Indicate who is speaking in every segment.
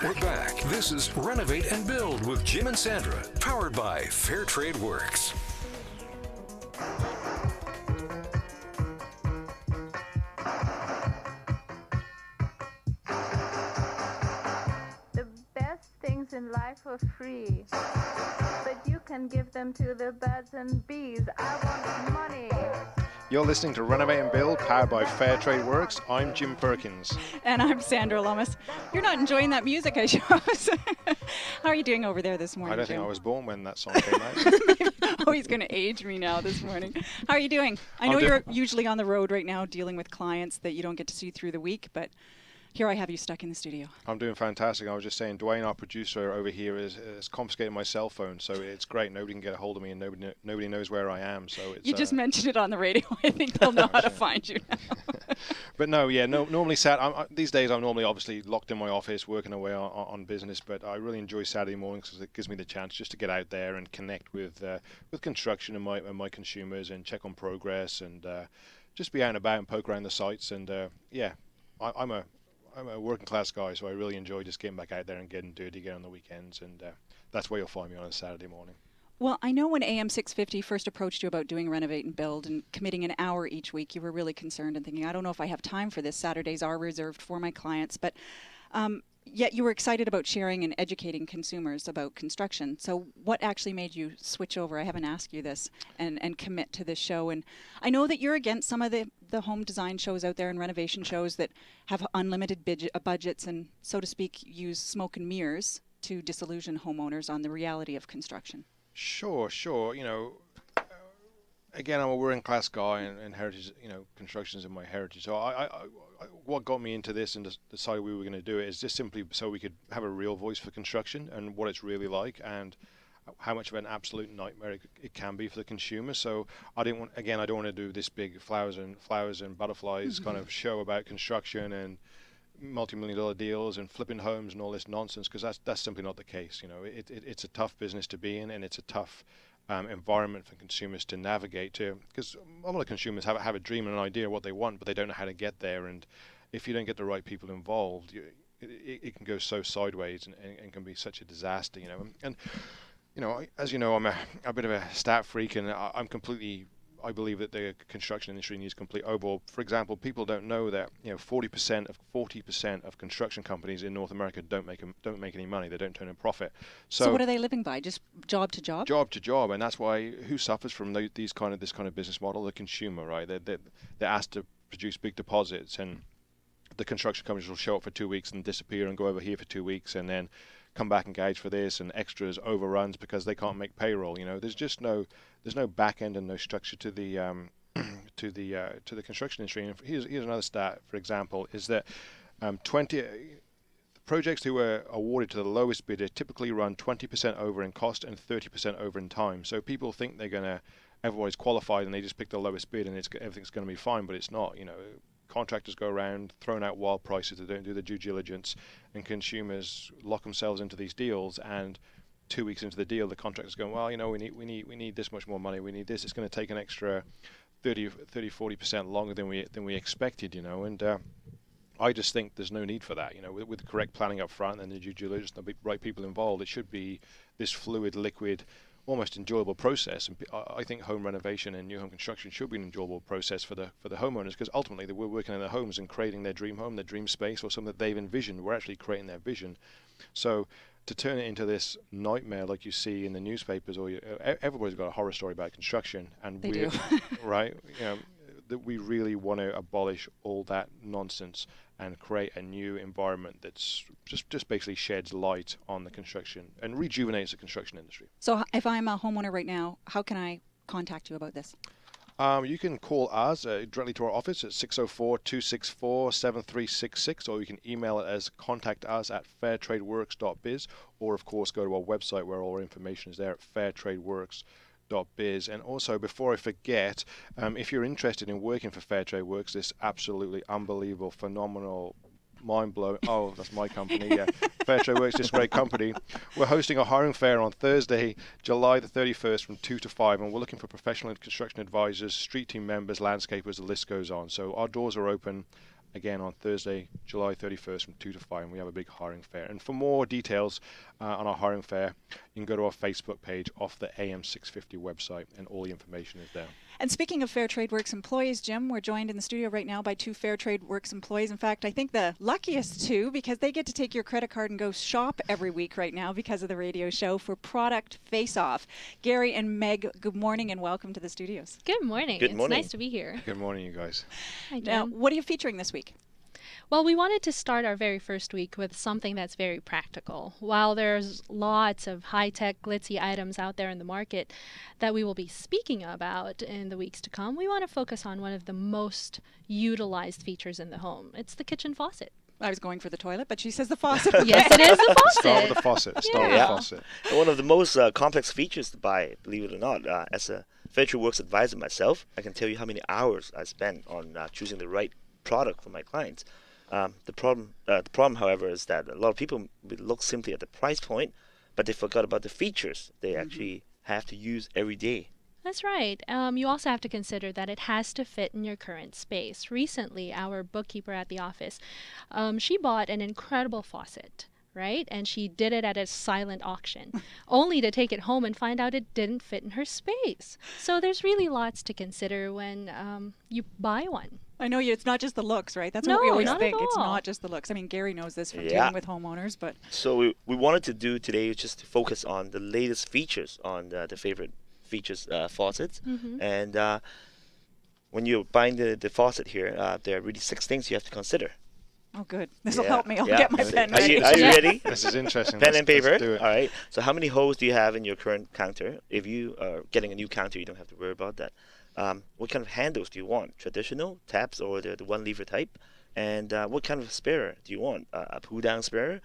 Speaker 1: We're back. This is Renovate and Build with Jim and Sandra, powered by Fair Trade Works.
Speaker 2: The best things in life are free, but you can give them to the birds and bees. I want money.
Speaker 3: You're listening to Renovate and Build, powered by Fair Trade Works. I'm Jim Perkins.
Speaker 4: And I'm Sandra Lummis. You're not enjoying that music, I suppose. How are you doing over there this morning,
Speaker 3: I don't
Speaker 4: Jim?
Speaker 3: think I was born when that song came out.
Speaker 4: Oh, he's going to age me now this morning. How are you doing? I know you're usually on the road right now dealing with clients that you don't get to see through the week, but here I have you stuck in the studio.
Speaker 3: I'm doing fantastic. I was just saying, Dwayne, our producer over here, has confiscated my cell phone, so it's great. Nobody can get a hold of me, and nobody knows where I am. So it's,
Speaker 4: you just mentioned it on the radio. I think they'll know how to find you now.
Speaker 3: But no, yeah, normally these days I'm normally obviously locked in my office working away on business, but I really enjoy Saturday mornings because it gives me the chance just to get out there and connect with construction and my consumers and check on progress and just be out and about and poke around the sites. And I'm a working class guy, so I really enjoy just getting back out there and getting dirty again on the weekends, and that's where you'll find me on a Saturday morning.
Speaker 4: Well, I know when AM 650 first approached you about doing Renovate and Build and committing an hour each week, you were really concerned and thinking, I don't know if I have time for this. Saturdays are reserved for my clients, but yet you were excited about sharing and educating consumers about construction. So what actually made you switch over? I haven't asked you this, and commit to this show. And I know that you're against some of the home design shows out there and renovation shows that have unlimited budgets and, so to speak, use smoke and mirrors to disillusion homeowners on the reality of construction. Sure.
Speaker 3: Again, I'm a working class guy, and heritage, construction is in my heritage. So what got me into this and decided we were going to do it is just simply so we could have a real voice for construction and what it's really like and how much of an absolute nightmare it can be for the consumer. So I don't want to do this big flowers and butterflies kind of show about construction and multi-million-dollar deals and flipping homes and all this nonsense, because that's simply not the case. It's a tough business to be in, and it's a tough environment for consumers to navigate to, because a lot of consumers have a dream and an idea of what they want, but they don't know how to get there. And if you don't get the right people involved, it can go so sideways and can be such a disaster. And as you know, I'm a bit of a stat freak, and I believe that the construction industry needs complete overhaul. For example, people don't know that 40% of construction companies in North America don't make any money. They don't turn a profit.
Speaker 4: So what are they living by? Just job to job?
Speaker 3: Job to job, and that's why who suffers from this kind of business model? The consumer, right? They're asked to produce big deposits, and the construction companies will show up for 2 weeks and disappear and go over here for 2 weeks and then come back and gauge for this, and extras, overruns because they can't make payroll. There's no back end and no structure to the to the construction industry. And here's another stat, for example, is that 20 projects who were awarded to the lowest bidder typically run 20% over in cost and 30% over in time. So people think everybody's qualified and they just pick the lowest bid and everything's going to be fine, but it's not. Contractors go around throwing out wild prices. They don't do the due diligence, and consumers lock themselves into these deals. And 2 weeks into the deal, the contractor's going, well, we need this much more money. We need this. It's going to take an extra 30-40% longer than we expected. And I just think there's no need for that. With the correct planning up front and the due diligence, the right people involved, it should be this fluid, liquid, almost enjoyable process. And I think home renovation and new home construction should be an enjoyable process for the homeowners, because ultimately we're working in their homes and creating their dream home, their dream space, or something that they've envisioned. We're actually creating their vision. So to turn it into this nightmare like you see in the newspapers, or everybody's got a horror story about construction, and
Speaker 4: they do.
Speaker 3: Right? That we really want to abolish all that nonsense and create a new environment that's just basically sheds light on the construction and rejuvenates the construction industry.
Speaker 4: So if I'm a homeowner right now, how can I contact you about this?
Speaker 3: You can call us directly to our office at 604-264-7366, or you can email it as contactus@fairtradeworks.biz, or of course go to our website where all our information is there at fairtradeworks.biz. And also, before I forget, if you're interested in working for Fair Trade Works, this absolutely unbelievable, phenomenal, mind-blowing, that's my company, yeah, Fair Trade Works, this great company. We're hosting a hiring fair on Thursday, July the 31st from 2 to 5, and we're looking for professional construction advisors, street team members, landscapers, the list goes on. So our doors are open again on Thursday, July 31st from 2 to 5, and we have a big hiring fair. And for more details on our hiring fair, you can go to our Facebook page off the AM650 website, and all the information is there.
Speaker 4: And speaking of Fair Trade Works employees, Jim, we're joined in the studio right now by 2 Fair Trade Works employees. In fact, I think the luckiest 2, because they get to take your credit card and go shop every week right now because of the radio show for Product Face-Off. Gary and Meg, good morning and welcome to the studios.
Speaker 5: Good morning.
Speaker 6: Good morning.
Speaker 5: It's nice to be here.
Speaker 3: Good morning, you guys.
Speaker 5: Hi, Jim.
Speaker 4: Now, what are you featuring this week?
Speaker 5: Well, we wanted to start our very first week with something that's very practical. While there's lots of high-tech, glitzy items out there in the market that we will be speaking about in the weeks to come, we want to focus on one of the most utilized features in the home. It's the kitchen faucet.
Speaker 4: I was going for the toilet, but she says the faucet.
Speaker 5: Yes, it is the faucet.
Speaker 3: Start with the faucet. Start with the faucet.
Speaker 6: And one of the most complex features to buy, believe it or not, as a Fair Trade Works advisor myself, I can tell you how many hours I spend on choosing the right product for my clients. The problem, however, is that a lot of people will look simply at the price point, but they forgot about the features they actually have to use every day.
Speaker 5: That's right. You also have to consider that it has to fit in your current space. Recently, our bookkeeper at the office, she bought an incredible faucet, right? And she did it at a silent auction, only to take it home and find out it didn't fit in her space. So there's really lots to consider when you buy one.
Speaker 4: I know it's not just the looks, right? That's
Speaker 5: No,
Speaker 4: what we always
Speaker 5: not
Speaker 4: think.
Speaker 5: at
Speaker 4: It's
Speaker 5: all.
Speaker 4: not just the looks. I mean, Gary knows this from
Speaker 6: Yeah.
Speaker 4: dealing with homeowners, but
Speaker 6: So we wanted to do today is just to focus on the latest features on the favorite features faucets. And when you're buying the faucet here, there are really 6 things you have to consider.
Speaker 4: oh, good. This will
Speaker 6: Yeah,
Speaker 4: help me. I'll
Speaker 6: yeah.
Speaker 4: get my pen
Speaker 6: Are
Speaker 4: ready.
Speaker 6: you ready?
Speaker 3: This is interesting.
Speaker 6: Pen and paper.
Speaker 3: Let's do it.
Speaker 6: All right. So how many holes do you have in your current counter? If you are getting a new counter, you don't have to worry about that. What kind of handles do you want? Traditional, taps, or the 1 lever type? And what kind of sprayer do you want? A pull-down sprayer,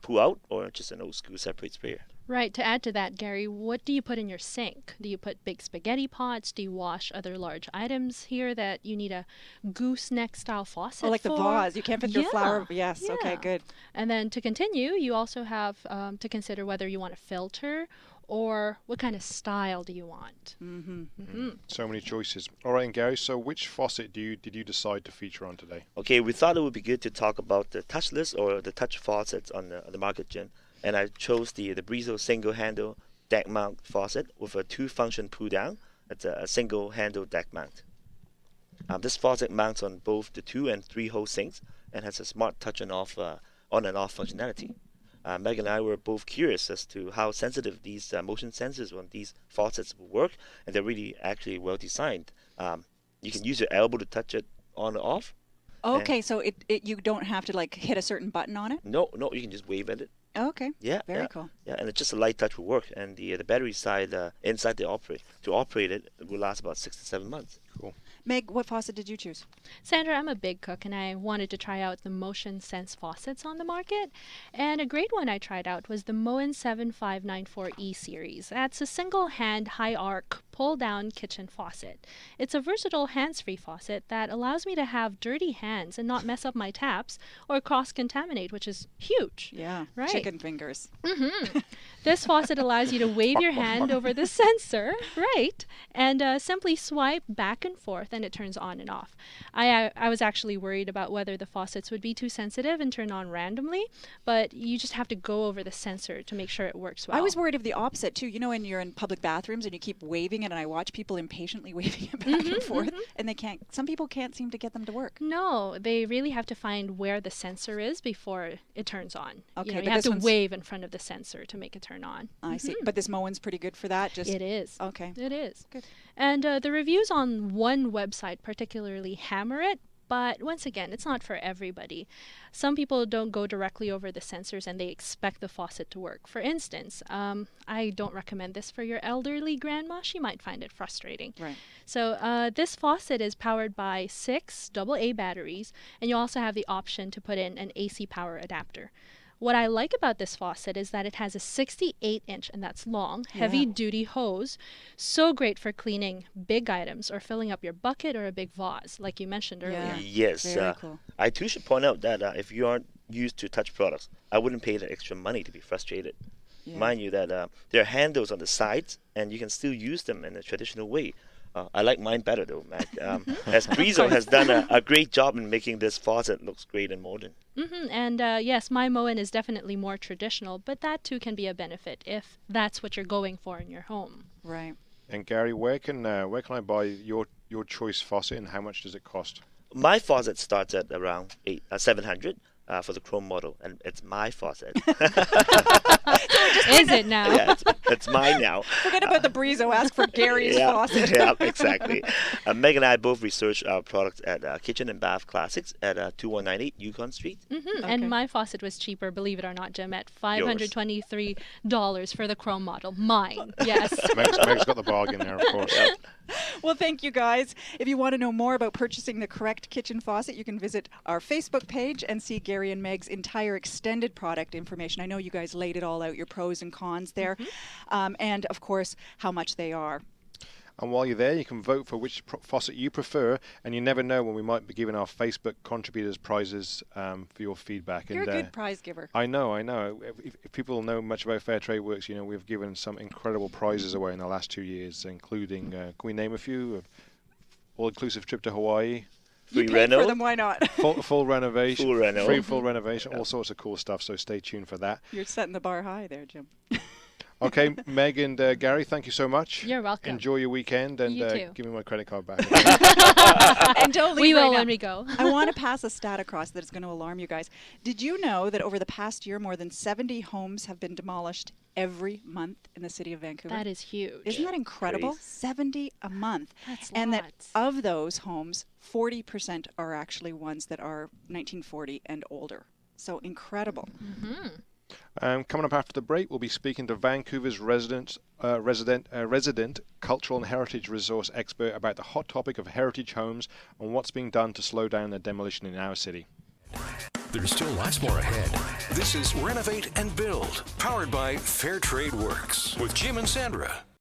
Speaker 6: pull-out, or just an old-school separate sprayer?
Speaker 5: Right. To add to that, Gary, what do you put in your sink? Do you put big spaghetti pots? Do you wash other large items here that you need a gooseneck style faucet
Speaker 4: Oh, like the
Speaker 5: for?
Speaker 4: vase. You can't fit your flower. Yes.
Speaker 5: Yeah.
Speaker 4: Okay, good.
Speaker 5: And then to continue, you also have to consider whether you want a filter or what kind of style do you want.
Speaker 3: So many choices. All right, and Gary, so which faucet did you decide to feature on today?
Speaker 6: Okay, we thought it would be good to talk about the touchless or the touch faucets on the market, Jim. And I chose the Brizo single handle deck mount faucet with a 2-function pull down. It's a single handle deck mount. This faucet mounts on both the 2 and 3 hole sinks and has a smart touch and off on and off functionality. Meg and I were both curious as to how sensitive these motion sensors on these faucets will work, and they're really actually well designed. You can use your elbow to touch it on or off.
Speaker 4: Okay, so you don't have to like hit a certain button on it?
Speaker 6: No, you can just wave at it.
Speaker 4: Okay.
Speaker 6: Yeah,
Speaker 4: Very
Speaker 6: yeah,
Speaker 4: cool.
Speaker 6: Yeah, and it's just a light touch will work, and the battery side inside to operate it will last about 6 to 7 months.
Speaker 3: Cool.
Speaker 4: Meg, what faucet did you choose?
Speaker 5: Sandra, I'm a big cook and I wanted to try out the Motion Sense faucets on the market. And a great one I tried out was the Moen 7594E series. That's a single hand high arc pull down kitchen faucet. It's a versatile hands-free faucet that allows me to have dirty hands and not mess up my taps or cross-contaminate, which is huge.
Speaker 4: Yeah.
Speaker 5: Right.
Speaker 4: Chicken fingers.
Speaker 5: This faucet allows you to wave your hand over the sensor, right, and simply swipe back and forth and it turns on and off. I was actually worried about whether the faucets would be too sensitive and turn on randomly, but you just have to go over the sensor to make sure it works well.
Speaker 4: I was worried of the opposite too. You know, when you're in public bathrooms and you keep waving it, and I watch people impatiently waving it back and forth, and some people can't seem to get them to work.
Speaker 5: No, they really have to find where the sensor is before it turns on.
Speaker 4: Okay,
Speaker 5: you
Speaker 4: but
Speaker 5: have
Speaker 4: this
Speaker 5: to
Speaker 4: one's-
Speaker 5: wave in front of the sensor to make it turn on.
Speaker 4: I see. But this Moen's pretty good for that. Just
Speaker 5: It is.
Speaker 4: Okay.
Speaker 5: It is.
Speaker 4: Good.
Speaker 5: And the reviews on one website particularly hammer it, but once again, it's not for everybody. Some people don't go directly over the sensors and they expect the faucet to work. For instance, I don't recommend this for your elderly grandma. She might find it frustrating.
Speaker 4: Right.
Speaker 5: So this faucet is powered by 6 AA batteries, and you also have the option to put in an AC power adapter. What I like about this faucet is that it has a 68-inch, and that's long, heavy-duty hose. So great for cleaning big items or filling up your bucket or a big vase, like you mentioned earlier.
Speaker 6: Yes,
Speaker 4: Very cool.
Speaker 6: I too should point out that if you aren't used to touch products, I wouldn't pay the extra money to be frustrated.
Speaker 4: Yeah.
Speaker 6: Mind you that there are handles on the sides, and you can still use them in a traditional way. I like mine better though, Mac. As Brizo has done a great job in making this faucet looks great and modern.
Speaker 5: And yes, my Moen is definitely more traditional, but that too can be a benefit if that's what you're going for in your home.
Speaker 4: Right.
Speaker 3: And Gary, where can I buy your choice faucet, and how much does it cost?
Speaker 6: My faucet starts at around 700 for the Chrome model, and it's my faucet.
Speaker 5: Is it now?
Speaker 6: Yeah, it's mine now.
Speaker 4: Forget about the Brizo. Ask for Gary's faucet.
Speaker 6: Yeah, exactly. Meg and I both researched our products at Kitchen and Bath Classics at 2198 Yukon Street.
Speaker 5: Okay. And my faucet was cheaper, believe it or not, Jim, at $523 for the Chrome model. Mine, yes.
Speaker 3: Meg's got the bargain there, of course.
Speaker 6: Yep.
Speaker 4: Well, thank you guys. If you want to know more about purchasing the correct kitchen faucet, you can visit our Facebook page and see Gary and Meg's entire extended product information. I know you guys laid it all out, your pros and cons there, and of course, how much they are.
Speaker 3: And while you're there, you can vote for which faucet you prefer, and you never know when we might be giving our Facebook contributors prizes for your feedback.
Speaker 4: You're a good prize giver.
Speaker 3: I know. If people know much about Fair Trade Works, you know, we've given some incredible prizes away in the last 2 years, including, can we name a few? All-inclusive trip to Hawaii.
Speaker 4: You paid for them, why not?
Speaker 3: Full renovation.
Speaker 6: Full reno.
Speaker 3: Free full renovation, all sorts of cool stuff, so stay tuned for that.
Speaker 4: You're setting the bar high there, Jim.
Speaker 3: Okay, Meg and Gary, thank you so much.
Speaker 5: You're welcome.
Speaker 3: Enjoy your weekend, and
Speaker 5: You too.
Speaker 3: give me my credit card back.
Speaker 4: And don't leave
Speaker 5: We will
Speaker 4: right
Speaker 5: when
Speaker 4: now.
Speaker 5: we go.
Speaker 4: I want to pass a stat across that is going to alarm you guys. Did you know that over the past year, more than 70 homes have been demolished every month in the city of Vancouver?
Speaker 5: That is huge.
Speaker 4: Isn't that incredible?
Speaker 6: Crazy.
Speaker 4: 70 a month.
Speaker 5: That's
Speaker 4: and
Speaker 5: lots.
Speaker 4: that of those homes, 40% are actually ones that are 1940 and older. So incredible.
Speaker 3: Coming up after the break, we'll be speaking to Vancouver's resident cultural and heritage resource expert about the hot topic of heritage homes and what's being done to slow down their demolition in our city.
Speaker 1: There's still lots more ahead. This is Renovate and Build, powered by Fair Trade Works with Jim and Sandra.